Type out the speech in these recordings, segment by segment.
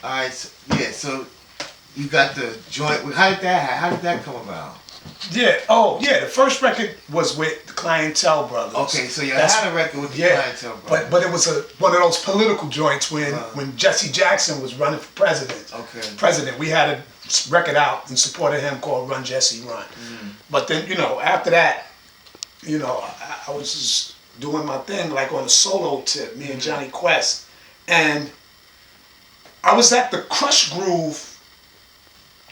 All right. So, yeah. So you got the joint. How did that come about? Yeah. Oh, yeah. The first record was with the Clientele Brothers. Okay. So you had a record with the Clientele Brothers. But it was one of those political joints when Jesse Jackson was running for president. Okay. We had a record out in support of him called Run Jesse Run. But then after that, I was just doing my thing like on a solo tip, me and Johnny Quest, and I was at the Crush Groove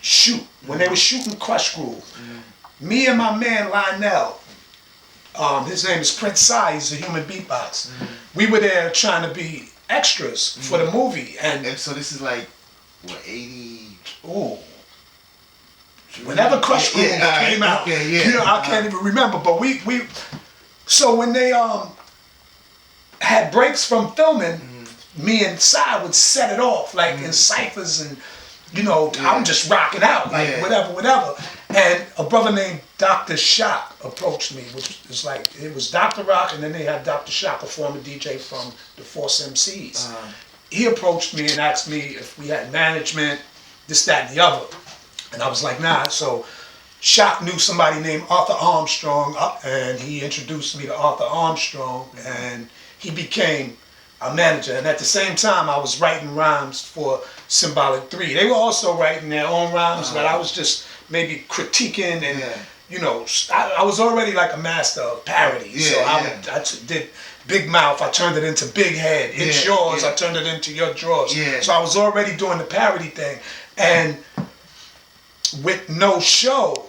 shoot when they were shooting Crush Groove. Me and my man Lionel, his name is Prince Sai, he's a human beatbox. We were there trying to be extras for the movie, and so this is like what 80. Ooh. Whenever Crush Groove came out, I can't even remember. But so when they had breaks from filming, me and Sai would set it off like in ciphers, and I'm just rocking out like whatever. And a brother named Dr. Shock approached me, which is like it was Dr. Rock, and then they had Dr. Shock, a former DJ from the Force MCs. He approached me and asked me if we had management, this, that, and the other. And I was like, nah. So Shock knew somebody named Arthur Armstrong, and he introduced me to Arthur Armstrong, and he became a manager. And at the same time, I was writing rhymes for Symbolic 3. They were also writing their own rhymes, but I was just maybe critiquing, and I was already like a master of parody. I did Big Mouth, I turned it into Big Head. It's yours, I turned it into your drawers. So I was already doing the parody thing. And with No Show,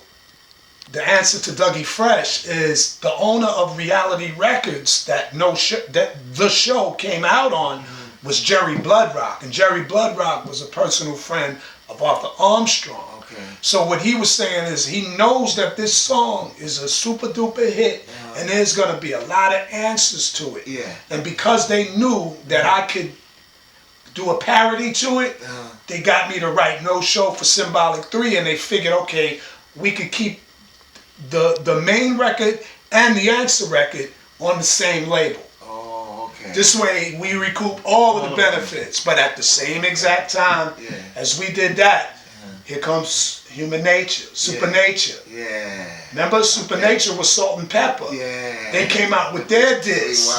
the answer to Dougie Fresh is the owner of Reality Records that the show came out on was Jerry Bloodrock, and Jerry Bloodrock was a personal friend of Arthur Armstrong. So what he was saying is he knows that this song is a super duper hit, and there's gonna be a lot of answers to it. And because they knew that I could do a parody to it, they got me to write No Show for Symbolic 3, and they figured, okay, we could keep the main record and the answer record on the same label. This way we recoup all of the benefits, but at the same exact time as we did that, here comes Human Nature, Supernature. Remember, Supernature was Salt and Pepper. They came out with their disc.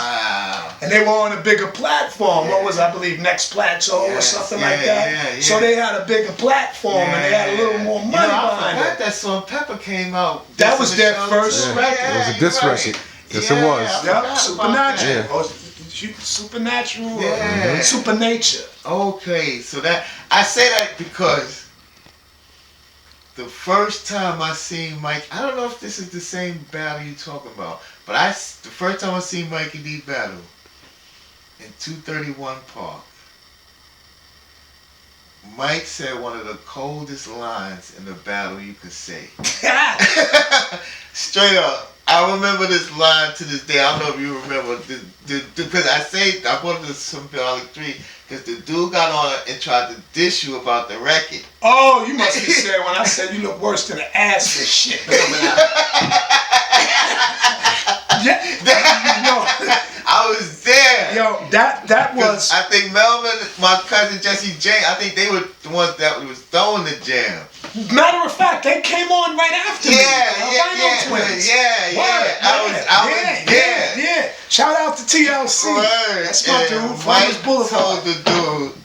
And they were on a bigger platform. What was, I believe, Next Plateau or something like that? So they had a bigger platform and they had a little more money behind it. That Salt and Pepper came out. That was their first record. It was a disc record. Yes, it was. Yep, Supernatural. Supernatural, Supernature. Okay, so that I say that because the first time I seen Mike, I don't know if this is the same battle you talking about, but the first time I seen Mikey D battle in 231 Park, Mike said one of the coldest lines in the battle you could say. Straight up. I remember this line to this day. I don't know if you remember, because I brought it to Symbolic 3 because the dude got on and tried to diss you about the record. Oh, you must be saying when I said you look worse than an ass for shit coming out. I was there. Yo, that was. I think Melvin, my cousin Jesse J, I think they were the ones that was throwing the jam. Matter of fact, they came on right after me. Twins. I was there. Shout out to TLC. That's my dude. Farmers Boulevard. Told the dude,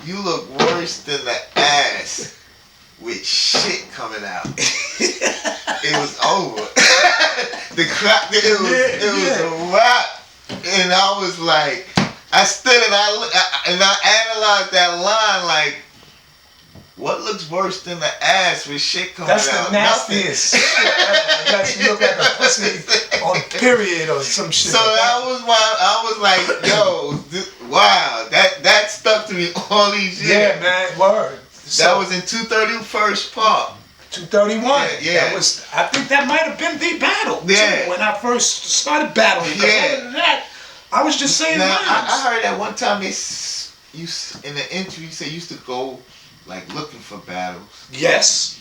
you look worse than the ass with shit coming out. It was over. It was a wrap. And I was like, I stood and I analyzed that line like, what looks worse than the ass with shit coming out? That's the nastiest shit ever. Unless you look like a pussy on period or some shit. So that was why I was like, yo, wow, that stuck to me all these years. Yeah, man, word. That was in 231st Park. 231. That was. I think that might have been the battle. Too, when I first started battling. Other than that, I was just saying. Now, I heard that one time you in the interview you said you used to go like looking for battles. Yes.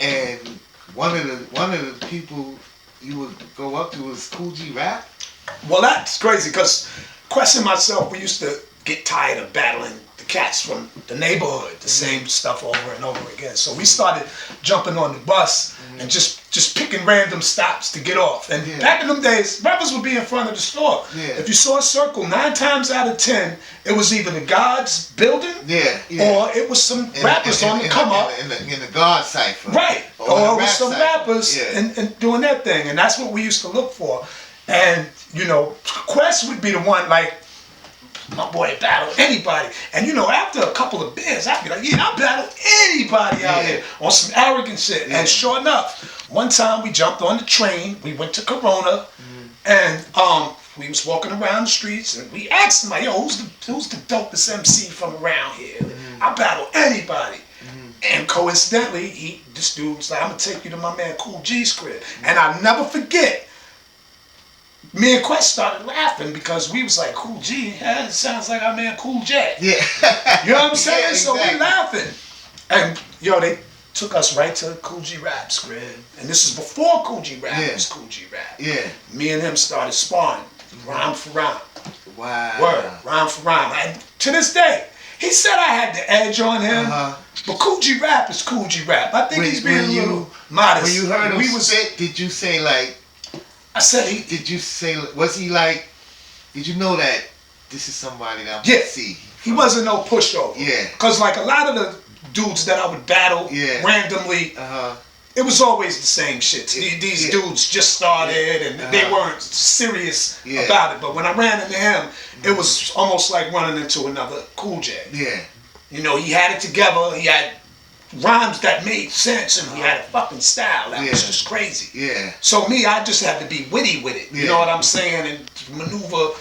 And one of the people you would go up to was Cool G Rap. Well, that's crazy because Quest and myself, we used to get tired of battling the cats from the neighborhood, the same stuff over and over again. So we started jumping on the bus and just picking random stops to get off. And back in them days, rappers would be in front of the store. If you saw a circle, 9 times out of 10, it was either the God's building or it was some rappers on the come up. In the God cipher. Right. Or it was some rappers and doing that thing. And that's what we used to look for. And, you know, Quest would be the one, like, my boy battle anybody. And, you know, after a couple of beers, I'd be like, yeah, I'll battle anybody out here on some arrogant shit. And sure enough, one time we jumped on the train, we went to Corona, and we was walking around the streets, and we asked him, like, yo, who's the dopest MC from around here? I'll battle anybody. And coincidentally, this dude was like, I'm going to take you to my man Cool G's crib. And I'll never forget, me and Quest started laughing because we was like, Cool G, it sounds like our man Cool J. Yeah. You know what I'm saying? Yeah, exactly. So we laughing. And, yo, they took us right to Cool G Rap's crib. And this is before Cool G Rap was Cool G Rap. Yeah. Me and him started sparring, rhyme for rhyme. Wow. Word, rhyme for rhyme. And to this day, he said I had the edge on him, but Cool G Rap is Cool G Rap. I think he's being a little modest. When you heard him spit, did you say, like, I said did you say, was he like, did you know that this is somebody that I'm going to see? He wasn't no pushover. Yeah. Because like a lot of the dudes that I would battle randomly, it was always the same shit. These dudes just started and they weren't serious about it. But when I ran into him, it was almost like running into another Cool J. Yeah. You know, he had it together. He had rhymes that made sense, and he had a fucking style that was just crazy. Yeah. So me, I just had to be witty with it. You know what I'm saying? And maneuver,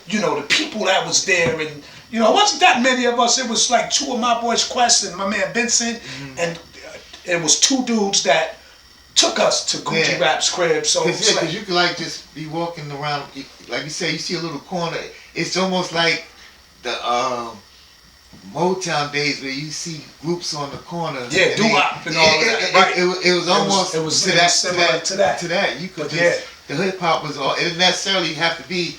you know, the people that was there. And, you know, it wasn't that many of us. It was like 2 of my boys, Quest and my man Vincent. And it was 2 dudes that took us to Cool G Rap's crib. So because you could like just be walking around, like you say, you see a little corner. It's almost like the Motown days where you see groups on the corner. Yeah, doo-wop and all that. Right. It was almost it was similar to that. You could just, the hip hop was all, it didn't necessarily have to be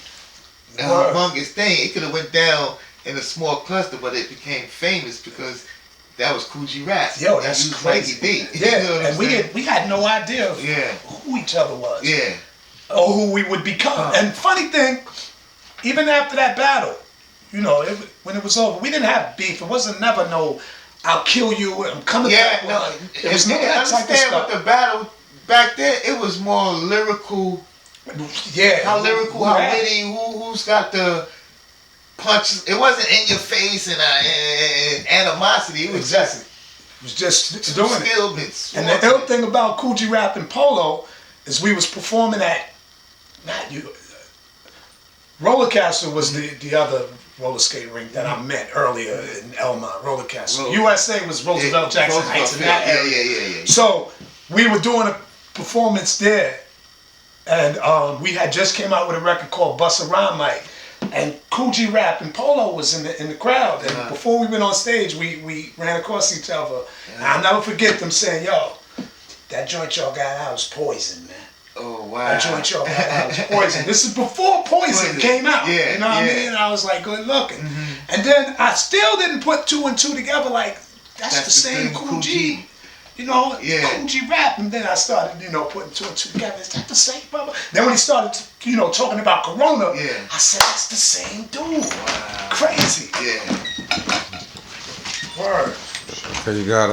a humongous thing. It could have went down in a small cluster, but it became famous because that was Cool G Rap. Yo, that's crazy. Mikey D. Yeah, you know and we had no idea of who each other was. Yeah. Or who we would become. And funny thing, even after that battle, you know, when it was over, we didn't have beef. It wasn't never no, I'll kill you, I'm coming back. No, it was never that type of stuff. With the battle back then, it was more lyrical. Yeah. How lyrical, how witty, who's got the punches. It wasn't in your face and animosity. It was just doing it. And the ill thing about Cool G Rap and Polo is we was performing at, Rollercaster was the other roller skating rink that I met earlier in Elmont. Rollercaster. USA was Roosevelt Jackson Heights in that area. Yeah. So we were doing a performance there, and we had just came out with a record called Bust a Rhyme Mike, and Cool G Rap and Polo was in the crowd. And before we went on stage, we ran across each other. And I'll never forget them saying, "Yo, that joint y'all got out was poison, man." Oh, wow. That joint y'all got out was poison. This is before Poison came out. Yeah, you know what I mean? And I was like, good looking. And then I still didn't put 2 and 2 together. Like, that's the same Cool G. You know, Cool G Rap. And then I started, you know, putting 2 and 2 together. Is that the same brother? Then when he started, you know, talking about Corona, I said, that's the same dude. Wow. Crazy. Yeah. Word. So you got